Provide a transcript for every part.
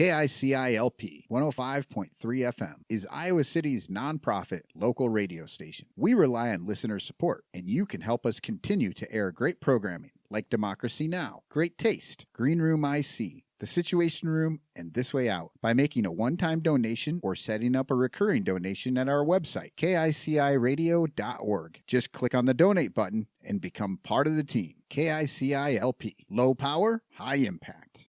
KICI-LP 105.3 FM is Iowa City's nonprofit local radio station. We rely on listener support, and you can help us continue to air great programming like Democracy Now!, Great Taste, Green Room IC, The Situation Room, and This Way Out by making a one-time donation or setting up a recurring donation at our website, KICIRadio.org. Just click on the donate button and become part of the team. KICI-LP. Low power, high impact.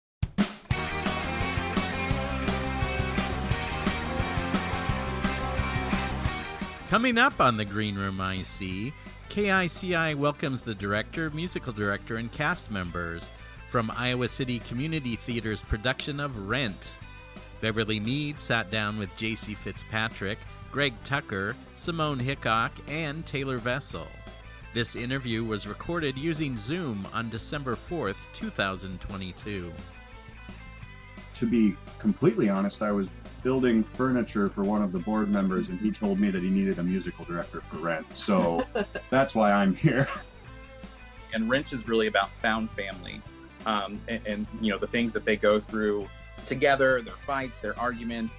Coming up on the Green Room IC, KICI welcomes the director, musical director, and cast members from Iowa City Community Theater's production of Rent. Beverly Mead sat down with J.C. Fitzpatrick, Greg Tucker, Simone Hickok, and Taylor Vessel. This interview was recorded using Zoom on December 4th, 2022. To be completely honest, I was building furniture for one of the board members, and he told me that he needed a musical director for Rent. So that's why I'm here. And Rent is really about found family, and you know, the things that they go through together, their fights, their arguments.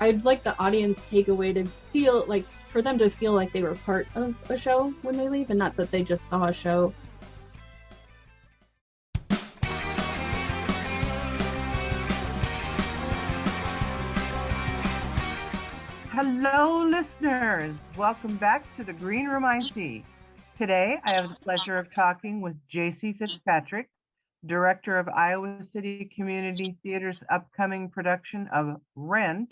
I'd like the audience takeaway to feel like, for them to feel like they were part of a show when they leave, and not that they just saw a show. Hello, listeners. Welcome back to the Green Room IC. Today, I have the pleasure of talking with J.C. Fitzpatrick, director of Iowa City Community Theater's upcoming production of Rent,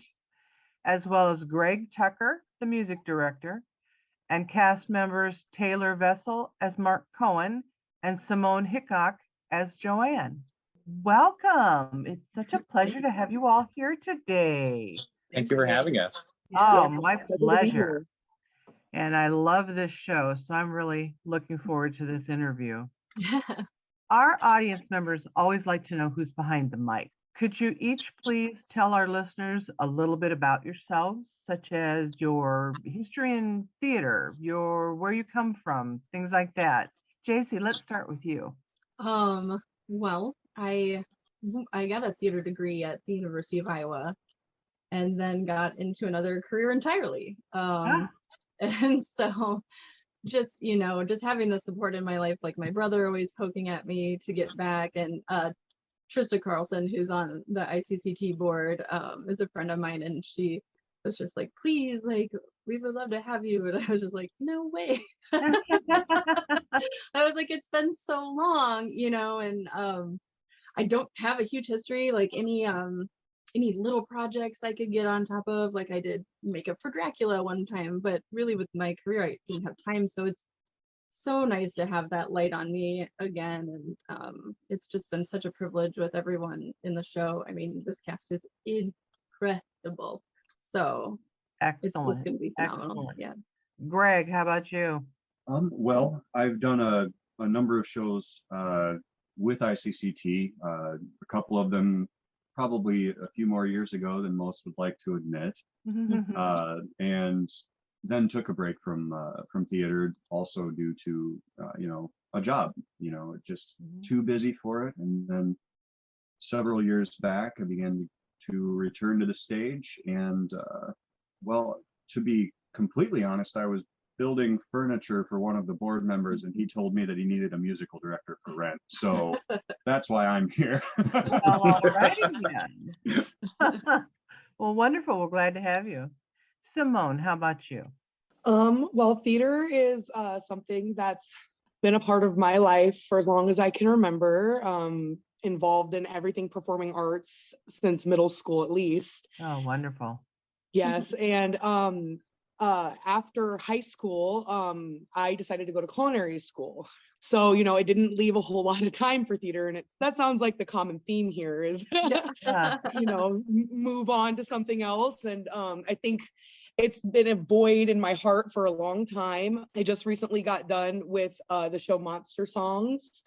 as well as Greg Tucker, the music director, and cast members Taylor Vessel as Mark Cohen and Simone Hickok as Joanne. Welcome. It's such a pleasure to have you all here today. Thank you for having us. Oh, my pleasure. And I love this show, so I'm really looking forward to this interview. Our audience members always like to know who's behind the mic. Could you each please tell our listeners a little bit about yourselves, such as your history in theater, where you come from, things like that? JC, let's start with you. Well, I got a theater degree at the University of Iowa, and then got into another career entirely. And so just having the support in my life, like my brother always poking at me to get back, and Trista Carlson, who's on the IC-ICCT board, is a friend of mine, and she was just like, please, like, we would love to have you. And I was just like, no way. I was like, it's been so long, and I don't have a huge history, like any little projects I could get on top of. Like, I did makeup for Dracula one time, but really with my career, I didn't have time. So it's so nice to have that light on me again. And it's just been such a privilege with everyone in the show. I mean, this cast is incredible. So It's just going to be phenomenal. Excellent. Yeah. Greg, how about you? Well, I've done a number of shows with ICCT, a couple of them probably a few more years ago than most would like to admit, and then took a break from theater, also due to a job, just too busy for it. And then several years back, I began to return to the stage, and well, to be completely honest, I was building furniture for one of the board members, and he told me that he needed a musical director for Rent. So that's why I'm here. All righty then. Well, wonderful. We're glad to have you. Simone, how about you? Well, theater is something that's been a part of my life for as long as I can remember. Involved in everything performing arts since middle school, at least. Oh, wonderful. Yes, and after high school, I decided to go to culinary school. So, I didn't leave a whole lot of time for theater, and that sounds like the common theme here is, move on to something else. And I think it's been a void in my heart for a long time. I just recently got done with the show Monster Songs,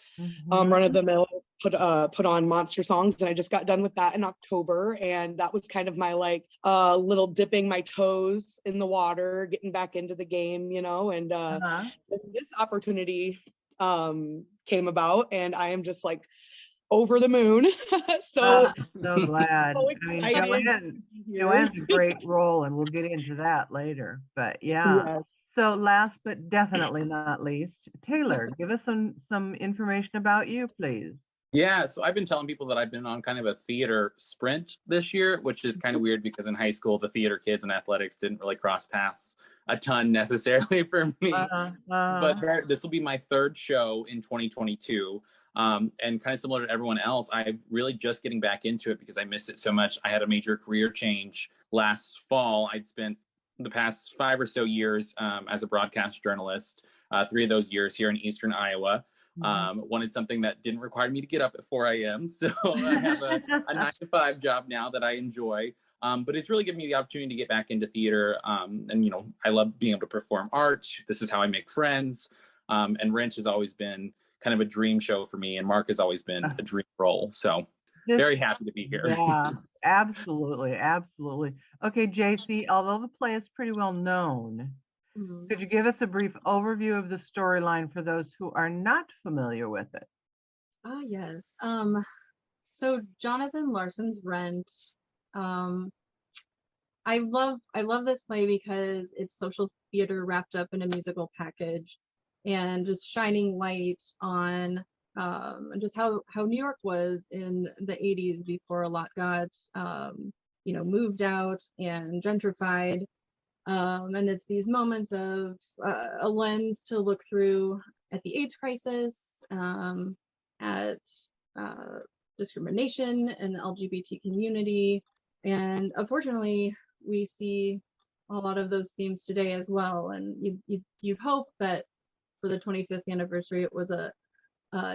run of the mill, put on Monster Songs, and I just got done with that in October. And that was kind of my little dipping my toes in the water, getting back into the game, and this opportunity came about, and I am just over the moon. So So glad. so I mean, excited to be here. Joanne's a great role, and we'll get into that later. But yeah. Yes. So last but definitely not least, Taylor, give us some information about you, please. Yeah, so I've been telling people that I've been on kind of a theater sprint this year, which is kind of weird because in high school, the theater kids and athletics didn't really cross paths a ton necessarily for me. But this will be my third show in 2022. And kind of similar to everyone else, I'm really just getting back into it because I miss it so much. I had a major career change last fall. I'd spent the past 5 or so years as a broadcast journalist, 3 of those years here in Eastern Iowa. Wanted something that didn't require me to get up at 4 a.m. So I have a 9-to-5 job now that I enjoy. But it's really given me the opportunity to get back into theater. And, you know, I love being able to perform art. This is how I make friends. And Wrench has always been kind of a dream show for me. And Mark has always been a dream role. So very happy to be here. Yeah, absolutely. Absolutely. Okay, JC, although the play is pretty well known, could you give us a brief overview of the storyline for those who are not familiar with it? Yes. So Jonathan Larson's Rent. I love this play because it's social theater wrapped up in a musical package, and just shining light on just how New York was in the 80s before a lot got moved out and gentrified. And it's these moments of a lens to look through at the AIDS crisis, at discrimination in the LGBT community. And unfortunately, we see a lot of those themes today as well. And you'd hope that for the 25th anniversary, it was a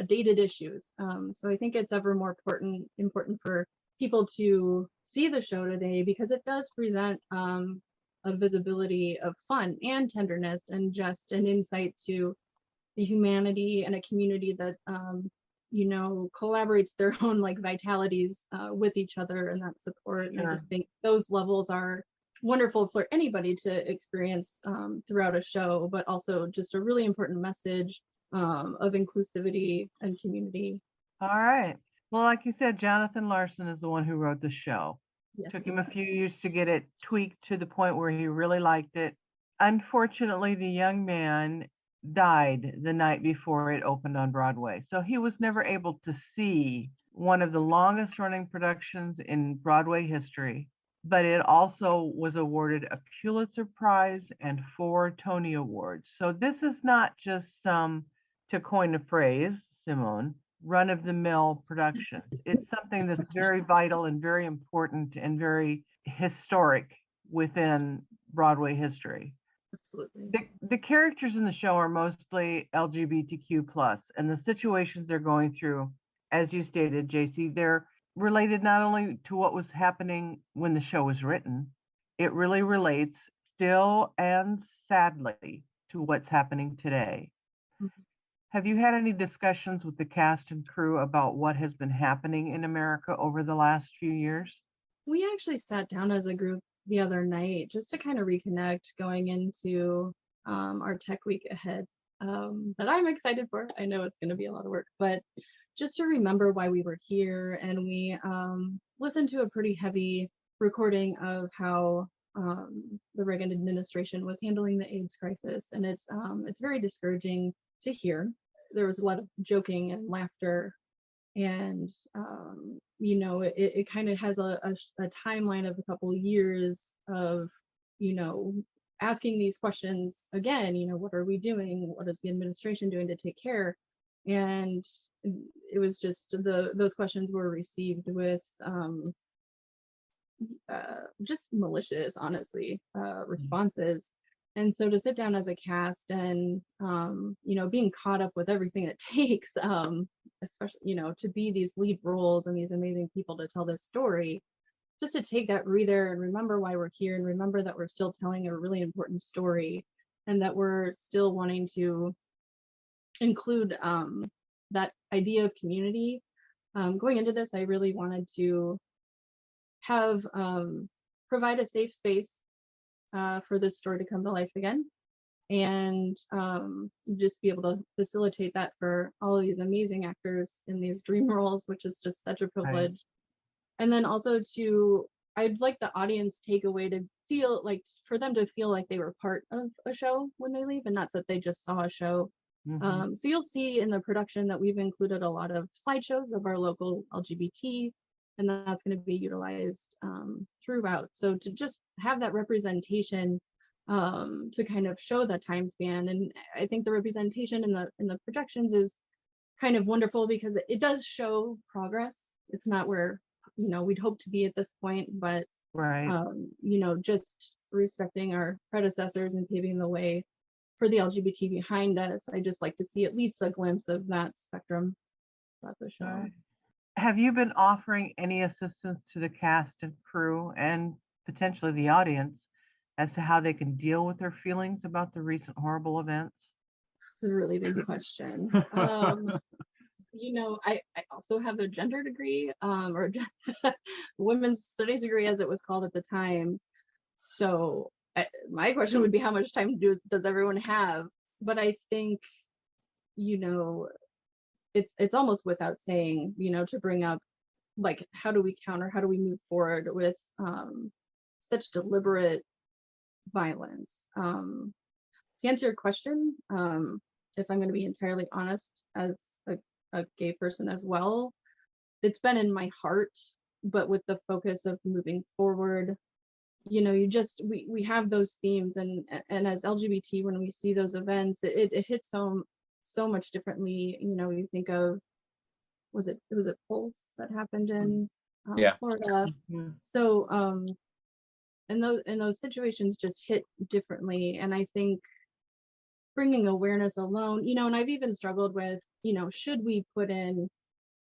dated issues. So I think it's ever more important for people to see the show today, because it does present a visibility of fun and tenderness and just an insight to the humanity and a community that collaborates their own like vitalities with each other and that support. And I just think those levels are wonderful for anybody to experience throughout a show, but also just a really important message of inclusivity and community. All right. Well, like you said, Jonathan Larson is the one who wrote the show. Yes, Took him a few years to get it tweaked to the point where he really liked it. Unfortunately, the young man died the night before it opened on Broadway. So he was never able to see one of the longest running productions in Broadway history, but it also was awarded a Pulitzer Prize and 4 Tony Awards. So this is not just some, to coin a phrase, Simone, run-of-the-mill production. It's something that's very vital and very important and very historic within Broadway history. Absolutely. The characters in the show are mostly LGBTQ+, and the situations they're going through, as you stated, JC, they're related not only to what was happening when the show was written, it really relates still and sadly to what's happening today. Mm-hmm. Have you had any discussions with the cast and crew about what has been happening in America over the last few years? We actually sat down as a group the other night just to kind of reconnect going into our tech week ahead that I'm excited for. I know it's going to be a lot of work, but just to remember why we were here. And we listened to a pretty heavy recording of how the Reagan administration was handling the AIDS crisis. And it's very discouraging to hear. There was a lot of joking and laughter, and it kind of has a timeline of a couple of years of asking these questions again. What are we doing? What is the administration doing to take care? And it was just those questions were received with just malicious, honestly, responses. And so to sit down as a cast and, being caught up with everything it takes, especially, to be these lead roles and these amazing people to tell this story, just to take that breather and remember why we're here and remember that we're still telling a really important story and that we're still wanting to include that idea of community. Going into this, I really wanted to have provide a safe space for this story to come to life again. and just be able to facilitate that for all of these amazing actors in these dream roles, which is just such a privilege. Right. And then also I'd like the audience takeaway to feel like, for them to feel like they were part of a show when they leave, and not that they just saw a show. So you'll see in the production that we've included a lot of slideshows of our local LGBT, and that's going to be utilized throughout. So to just have that representation to kind of show that time span. And I think the representation in the projections is kind of wonderful because it does show progress. It's not where, you know, we'd hope to be at this point, but right. You know, just respecting our predecessors and paving the way for the LGBT behind us. I just like to see at least a glimpse of that spectrum about the show. Right. Have you been offering any assistance to the cast and crew and potentially the audience as to how they can deal with their feelings about the recent horrible events? It's a really big question. You know, I also have a gender degree, or women's studies degree, as it was called at the time. So my question would be, how much time does everyone have? But I think, you know, it's almost without saying, you know, to bring up, like, how do we counter, how do we move forward with such deliberate violence? To answer your question, if I'm going to be entirely honest, as a gay person as well, it's been in my heart, but with the focus of moving forward, you know, we have those themes, and as LGBT, when we see those events, it hits so much differently. You know, you think of, was it Pulse that happened in Florida? Mm-hmm. So and those situations just hit differently. And I think bringing awareness alone, you know, and I've even struggled with, you know, should we put in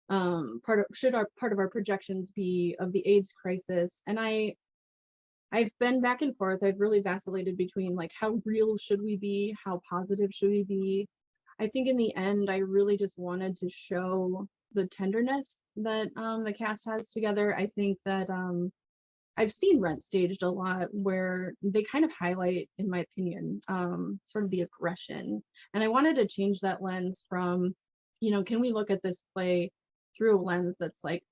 part of our projections be of the AIDS crisis? And I've been back and forth. I've really vacillated between, like, how real should we be? How positive should we be? I think in the end, I really just wanted to show the tenderness that the cast has together. I think that I've seen Rent staged a lot where they kind of highlight, in my opinion, sort of the aggression. And I wanted to change that lens from, you know, can we look at this play through a lens that's like,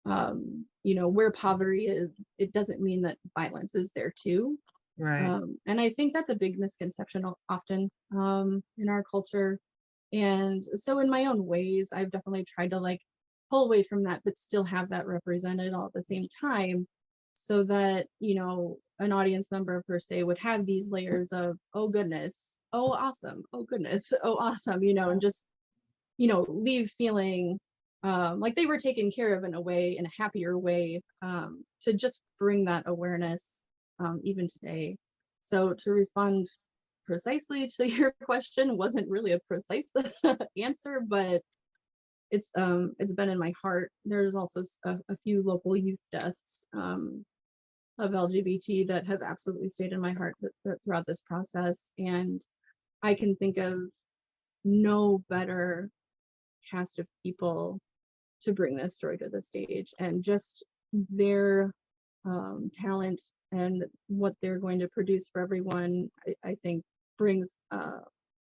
you know, where poverty is, it doesn't mean that violence is there too. Right. And I think that's a big misconception often in our culture. And so in my own ways, I've definitely tried to, like, pull away from that, but still have that represented all at the same time, so that, you know, an audience member per se would have these layers of, oh goodness, oh awesome, oh goodness, oh awesome, you know, and just, you know, leave feeling like they were taken care of in a way, in a happier way, to just bring that awareness even today. So to respond precisely to your question, wasn't really a precise answer, but it's been in my heart. There's also a few local youth deaths of LGBT that have absolutely stayed in my heart throughout this process, and I can think of no better cast of people to bring this story to the stage, and just their talent and what they're going to produce for everyone, I think brings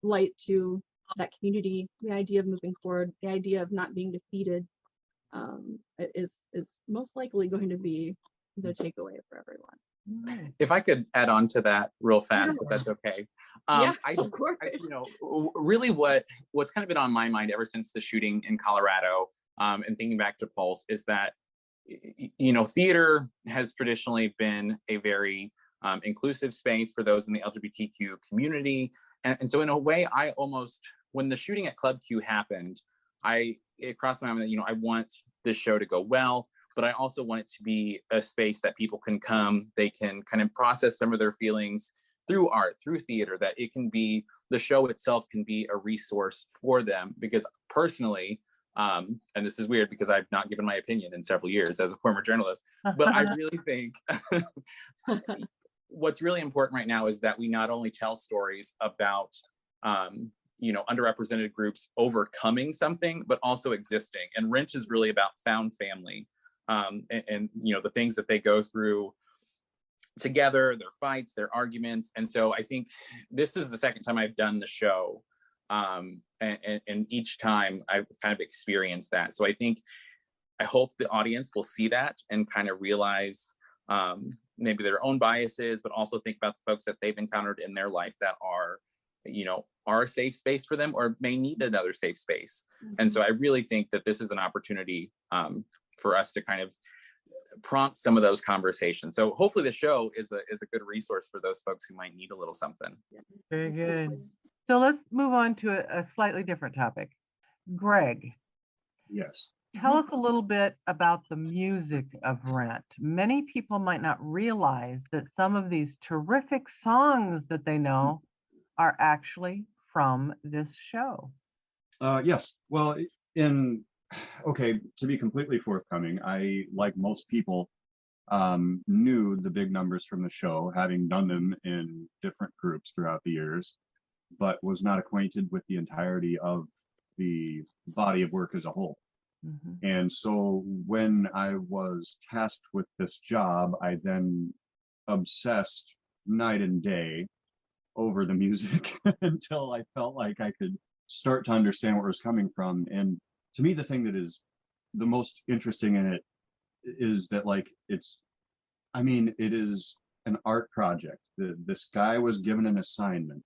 light to that community. The idea of moving forward, the idea of not being defeated, is most likely going to be the takeaway for everyone. If I could add on to that real fast, if that's okay. Yeah, of course. You know, really what's kind of been on my mind ever since the shooting in Colorado, and thinking back to Pulse, is that, you know, theater has traditionally been a very inclusive space for those in the LGBTQ community. And so in a way, I almost, when the shooting at Club Q happened, it crossed my mind that, you know, I want this show to go well, but I also want it to be a space that people can come, they can kind of process some of their feelings through art, through theater, that it can be, the show itself can be a resource for them. Because personally, and this is weird because I've not given my opinion in several years as a former journalist, but I really think what's really important right now is that we not only tell stories about, you know, underrepresented groups overcoming something, but also existing. And Wrench is really about found family, and you know, the things that they go through together, their fights, their arguments. And so I think this is the second time I've done the show. And each time I've kind of experienced that. So I hope the audience will see that and kind of realize maybe their own biases, but also think about the folks that they've encountered in their life that are a safe space for them or may need another safe space. Mm-hmm. And so I really think that this is an opportunity for us to kind of prompt some of those conversations. So hopefully the show is a good resource for those folks who might need a little something. Very good. So let's move on to a slightly different topic. Greg. Yes. Tell us a little bit about the music of Rent. Many people might not realize that some of these terrific songs that they know are actually from this show. Yes. Well, to be completely forthcoming, I, like most people, knew the big numbers from the show, having done them in different groups throughout the years, but was not acquainted with the entirety of the body of work as a whole. Mm-hmm. And so when I was tasked with this job, I then obsessed night and day over the music until I felt like I could start to understand where it was coming from. And to me, the thing that is the most interesting in it is that, like, it is an art project. This guy was given an assignment.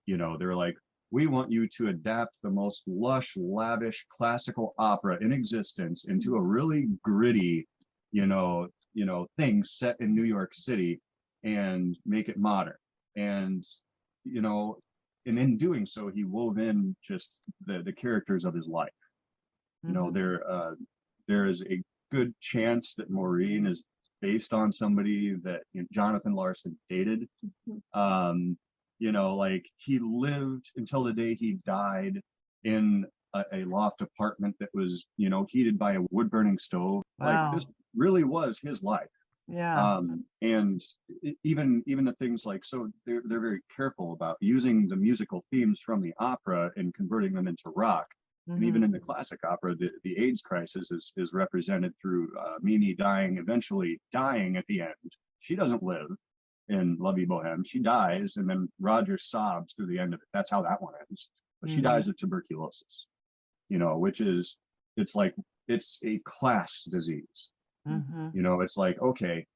They're like, we want you to adapt the most lush, lavish classical opera in existence into a really gritty, thing set in New York City and make it modern. And, and in doing so, he wove in just the characters of his life. Mm-hmm. There is a good chance that Maureen is based on somebody that Jonathan Larson dated. Mm-hmm. He lived until the day he died in a loft apartment that was, heated by a wood burning stove. Wow. Like, this really was his life. Yeah. And even the things like, so they're very careful about using the musical themes from the opera and converting them into rock. Mm-hmm. And even in the classic opera, the AIDS crisis is represented through Mimi eventually dying at the end. She doesn't live in La Vie Boheme. She dies, and then Roger sobs through the end of it. That's how that one ends. But she dies of tuberculosis, which is, it's a class disease. Mm-hmm. It's like, okay,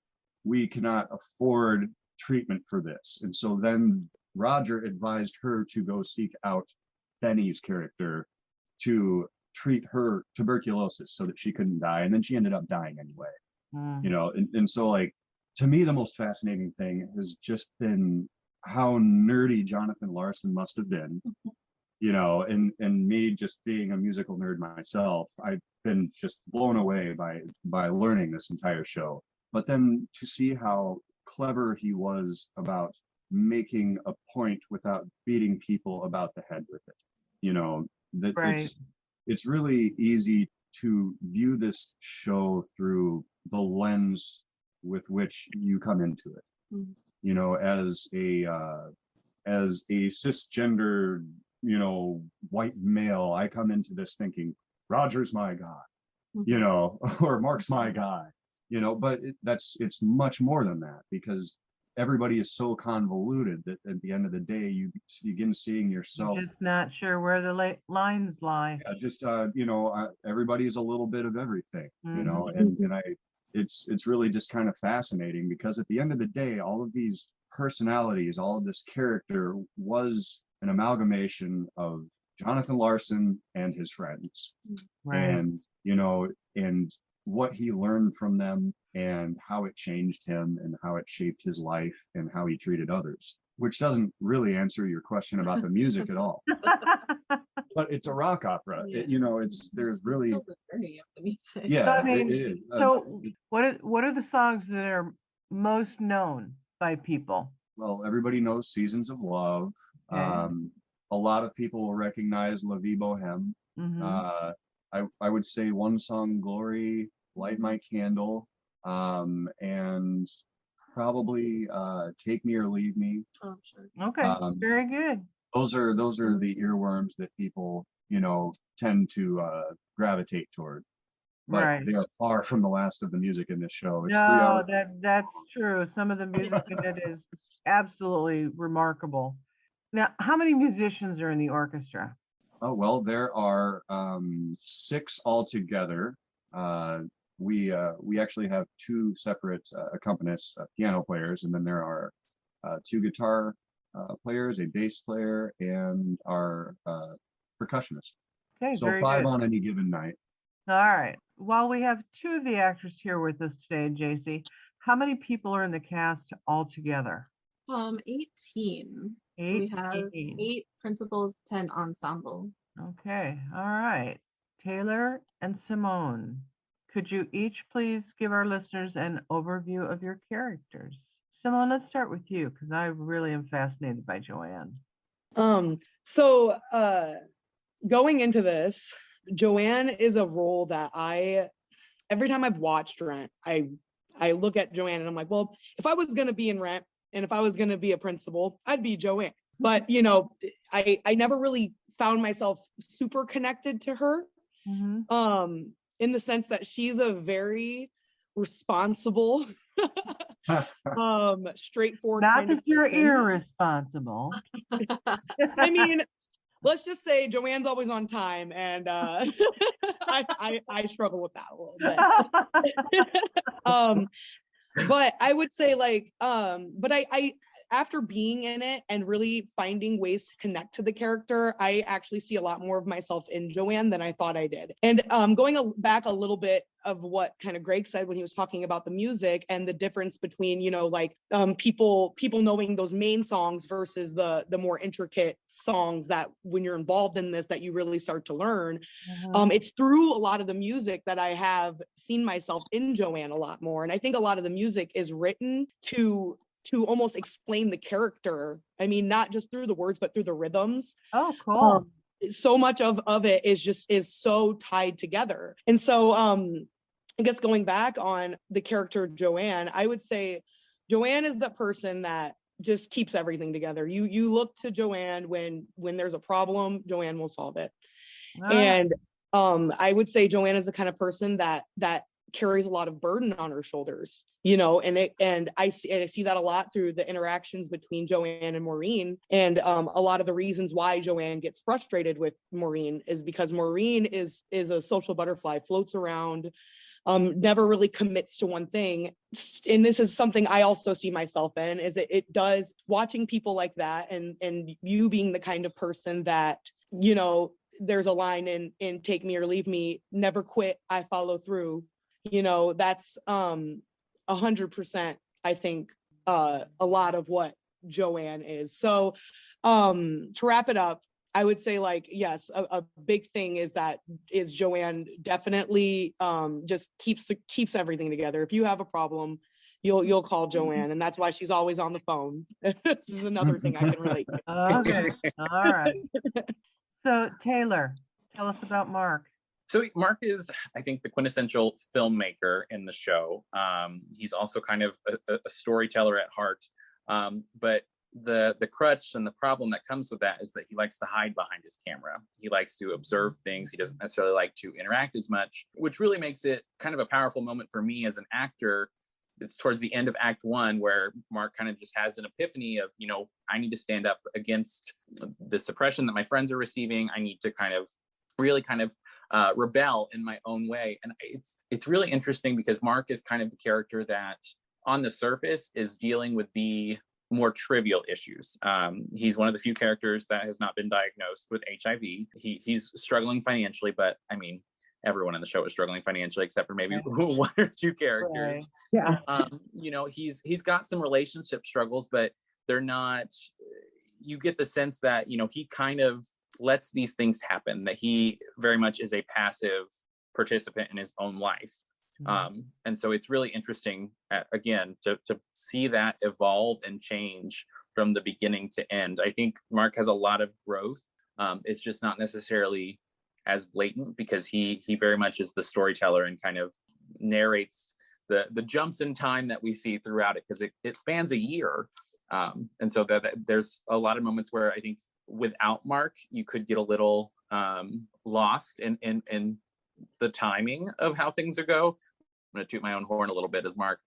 we cannot afford treatment for this. And so then Roger advised her to go seek out Benny's character to treat her tuberculosis so that she couldn't die. And then she ended up dying anyway. Mm-hmm. And so, like, to me, the most fascinating thing has just been how nerdy Jonathan Larson must have been, and me just being a musical nerd myself, I've been just blown away by learning this entire show. But then to see how clever he was about making a point without beating people about the head with it, that right. It's really easy to view this show through the lens with which you come into it. Mm-hmm. As a cisgender, white male, I come into this thinking, Roger's my guy, mm-hmm. Or Mark's my guy, but it's much more than that, because everybody is so convoluted that at the end of the day, you begin seeing yourself. Just not sure where the lines lie. Yeah, just, everybody is a little bit of everything, mm-hmm. and it's really just kind of fascinating, because at the end of the day, all of these personalities, all of this character was an amalgamation of Jonathan Larson and his friends. Right. And, and what he learned from them and how it changed him and how it shaped his life and how he treated others, which doesn't really answer your question about the music at all. But it's a rock opera. Yeah. There's really the journey of the music. Yeah, so, I mean, it is. So what are the songs that are most known by people? Well, everybody knows Seasons of Love. Okay. A lot of people will recognize La Vie Boheme. Mm-hmm. I would say One Song Glory, Light My Candle, and probably Take Me or Leave Me. Oh, sure. Okay, very good. Those are the earworms that people, tend to gravitate toward. but Right. they are far from the last of the music in this show. It's 3 No, hours. that's true. Some of the music in it is absolutely remarkable. Now, how many musicians are in the orchestra? Oh, well, there are 6 altogether. We actually have 2 separate accompanists, piano players, and then there are 2 guitar players, a bass player, and our percussionist. Okay, So very 5 good. on any given night. All right. While we have 2 of the actors here with us today, JC, how many people are in the cast altogether? 18. So we have 18. 8 principals, 10 ensemble. Okay, all right. Taylor and Simone, could you each please give our listeners an overview of your characters? Simone, let's start with you because I really am fascinated by Joanne. So going into this, Joanne is a role that every time I've watched Rent, I look at Joanne and I'm like, well, if I was going to be in Rent and if I was going to be a principal, I'd be Joanne. But, I never really found myself super connected to her, in the sense that she's a very responsible, straightforward. Not that you're irresponsible. I mean, let's just say Joanne's always on time, and I struggle with that a little bit. But I would say but I after being in it and really finding ways to connect to the character, I actually see a lot more of myself in Joanne than I thought I did. And going back a little bit of what kind of Greg said when he was talking about the music and the difference between, people knowing those main songs versus the more intricate songs that when you're involved in this, that you really start to learn. It's through a lot of the music that I have seen myself in Joanne a lot more. And I think a lot of the music is written to almost explain the character. I mean, not just through the words, but through the rhythms. Oh, cool. So much of it is so tied together. And so I guess going back on the character Joanne, I would say Joanne is the person that just keeps everything together. You look to Joanne when there's a problem, Joanne will solve it. And I would say Joanne is the kind of person that carries a lot of burden on her shoulders, and I see that a lot through the interactions between Joanne and Maureen. And a lot of the reasons why Joanne gets frustrated with Maureen is because Maureen is a social butterfly, floats around, never really commits to one thing. And this is something I also see myself in, is it does, watching people like that, and you being the kind of person that, there's a line in Take Me or Leave Me, never quit, I follow through. That's 100%, I think, a lot of what Joanne is. So to wrap it up, I would say, yes, a big thing is Joanne definitely just keeps everything together. If you have a problem, you'll call Joanne, and that's why she's always on the phone. This is another thing I can relate to. Okay, all right. So Taylor, tell us about Mark. So Mark is, I think, the quintessential filmmaker in the show. He's also kind of a storyteller at heart. But the crutch and the problem that comes with that is that he likes to hide behind his camera. He likes to observe things. He doesn't necessarily like to interact as much, which really makes it kind of a powerful moment for me as an actor. It's towards the end of Act 1 where Mark kind of just has an epiphany of, I need to stand up against the suppression that my friends are receiving. I need to really rebel in my own way. And it's really interesting because Mark is kind of the character that on the surface is dealing with the more trivial issues. He's one of the few characters that has not been diagnosed with HIV. He's struggling financially, but I mean, everyone in the show is struggling financially except for maybe one or two characters. Right. Yeah. He's got some relationship struggles, but they're not, you get the sense that, he kind of lets these things happen, that he very much is a passive participant in his own life. And so it's really interesting, again, to see that evolve and change from the beginning to end. I think Mark has a lot of growth. It's just not necessarily as blatant because he very much is the storyteller and kind of narrates the jumps in time that we see throughout it, because it spans a year. And so that there's a lot of moments where I think without Mark, you could get a little lost in the timing of how things are go. I'm going to toot my own horn a little bit as Mark,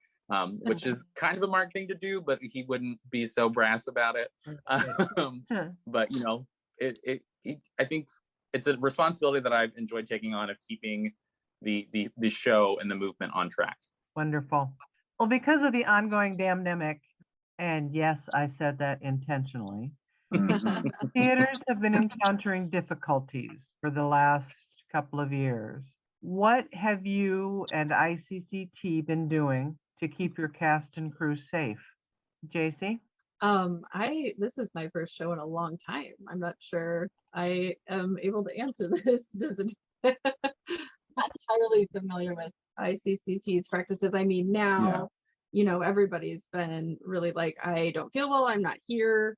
which is kind of a Mark thing to do, but he wouldn't be so brass about it. But you know, I think it's a responsibility that I've enjoyed taking on, of keeping the show and the movement on track. Wonderful. Well, because of the ongoing pandemic, and yes, I said that intentionally, theaters have been encountering difficulties for the last couple of years. What have you and ICCT been doing to keep your cast and crew safe? JC? This is my first show in a long time. I'm not sure I am able to answer this. Not entirely familiar with ICCT's practices. I mean, now, you know, everybody's been really like, I don't feel well, I'm not here.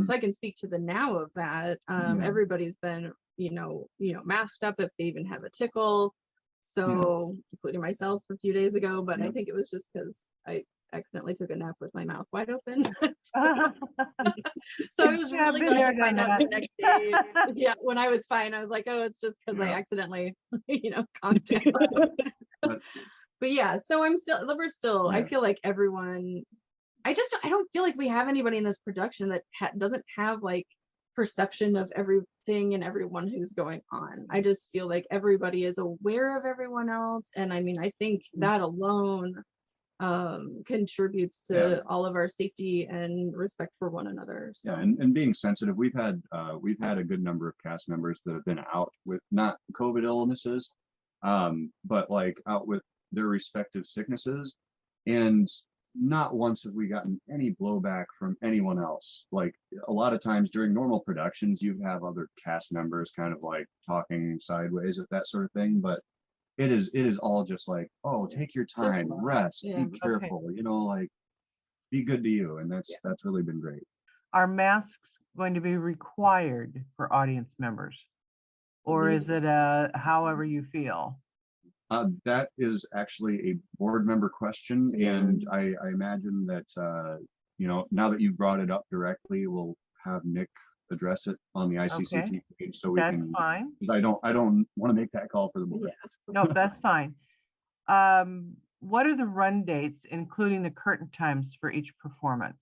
So I can speak to the now of that. Everybody's been, you know, masked up if they even have a tickle. So, including myself a few days ago, but I think it was just because I accidentally took a nap with my mouth wide open. So I was really glad to find out the next day. Yeah, when I was fine, I was like, oh, it's just because I accidentally, you know, conked it. But yeah, so we're still, I feel like everyone, I don't feel like we have anybody in this production that doesn't have like perception of everything and everyone who's going on. I just feel like everybody is aware of everyone else. And I mean, I think that alone contributes to all of our safety and respect for one another. So. Yeah, and being sensitive. We've had a good number of cast members that have been out with not COVID illnesses, but like out with their respective sicknesses, and not once have we gotten any blowback from anyone else. Like a lot of times during normal productions, you have other cast members kind of like talking sideways at that sort of thing, but it is all just like, oh, take your time, rest, be careful, you know, like be good to you. And that's really been great. Are masks going to be required for audience members, or is it however you feel? That is actually a board member question, and I imagine that you know, now that you brought it up directly, we'll have Nick address it on the ICCT page, so we can. That's fine. Because I don't want to make that call for the board. No, that's fine. What are the run dates, including the curtain times for each performance?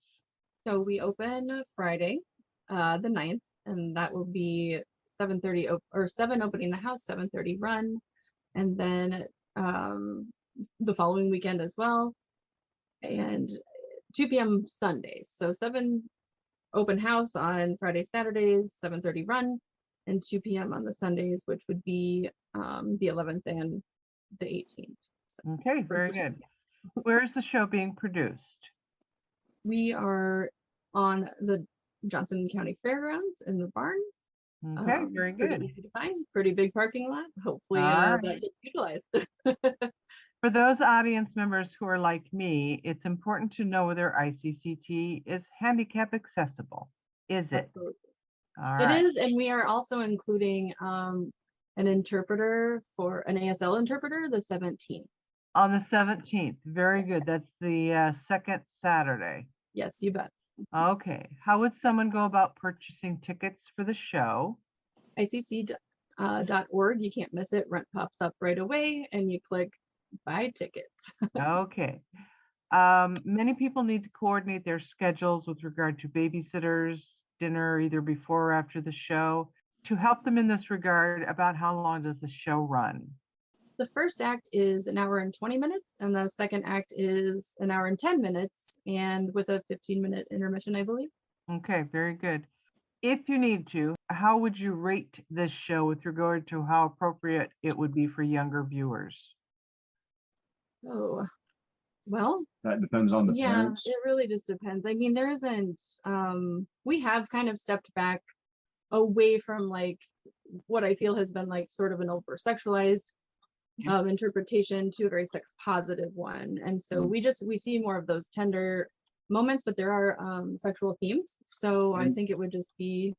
So we open Friday, the 9th, and that will be 7:30 or 7 opening the house, 7:30 run. And then the following weekend as well, and 2 p.m. Sundays. So 7 open house on Fridays, Saturdays, 7:30 run, and 2 p.m. on the Sundays, which would be the 11th and the 18th. So, okay, very good. Where is the show being produced? We are on the Johnson County Fairgrounds in the barn. Okay, very good. Pretty easy to find, pretty big parking lot. Hopefully that gets utilized. For those audience members who are like me, it's important to know whether ICCT is handicap accessible. Is it? Absolutely. All it right. is, and we are also including an interpreter, for an ASL interpreter, the 17th. On the 17th, very good. That's the second Saturday. Yes, you bet. Okay. How would someone go about purchasing tickets for the show? ICC.org. You can't miss it. Rent pops up right away, and you click buy tickets. Okay. Many people need to coordinate their schedules with regard to babysitters, dinner, either before or after the show. To help them in this regard, about how long does the show run? The first act is 1 hour and 20 minutes, and the second act is 1 hour and 10 minutes, and with a 15-minute intermission, I believe. Okay, very good. If you need to, how would you rate this show with regard to how appropriate it would be for younger viewers? Oh, well. That depends on the parents. It really just depends. I mean, there isn't, we have kind of stepped back away from like what I feel has been like sort of an over-sexualized interpretation to a very sex positive one, and so we see more of those tender moments, but there are sexual themes, so I think it would just be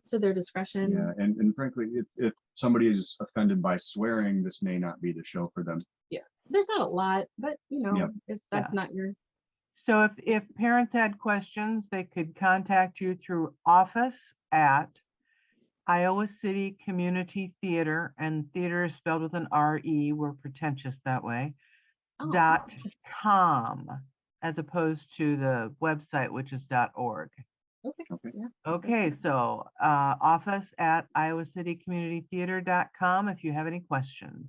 to their discretion. Yeah, and frankly, if somebody is offended by swearing, this may not be the show for them. Yeah, there's not a lot, but you know, if that's not your. So if parents had questions, they could contact you through office at Iowa City Community Theater, and theater is spelled with an R-E. We're pretentious that way. Oh, .com, as opposed to the website, which is .org. okay. Okay. Yeah. Okay, so office at iowacitykcommunitytheater.com if you have any questions.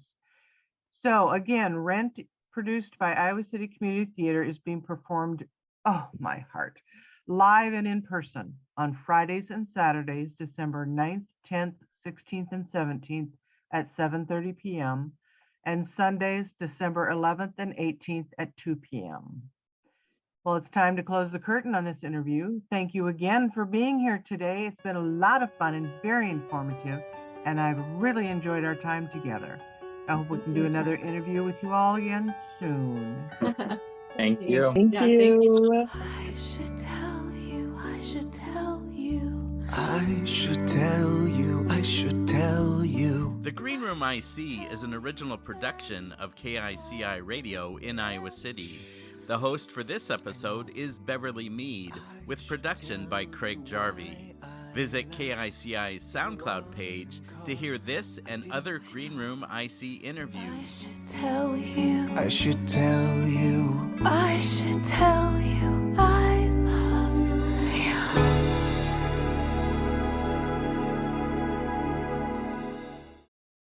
So again, Rent, produced by Iowa City Community Theater, is being performed, oh my heart, live and in person on Fridays and Saturdays, December 9th, 10th, 16th, and 17th at 7:30 p.m. and Sundays, December 11th and 18th at 2 p.m. Well, it's time to close the curtain on this interview. Thank you again for being here today. It's been a lot of fun and very informative, and I've really enjoyed our time together. I hope we can do another interview with you all again soon. Thank you. Thank Yeah, you. I should tell you, I should tell you. I should tell you, I should tell you. The Green Room IC is an original production of KICI Radio in Iowa City. The host for this episode is Beverly Mead, with production by Craig Jarvie. Visit KICI's SoundCloud page to hear this and other Green Room IC interviews. I should tell you. I should tell you. I should tell you.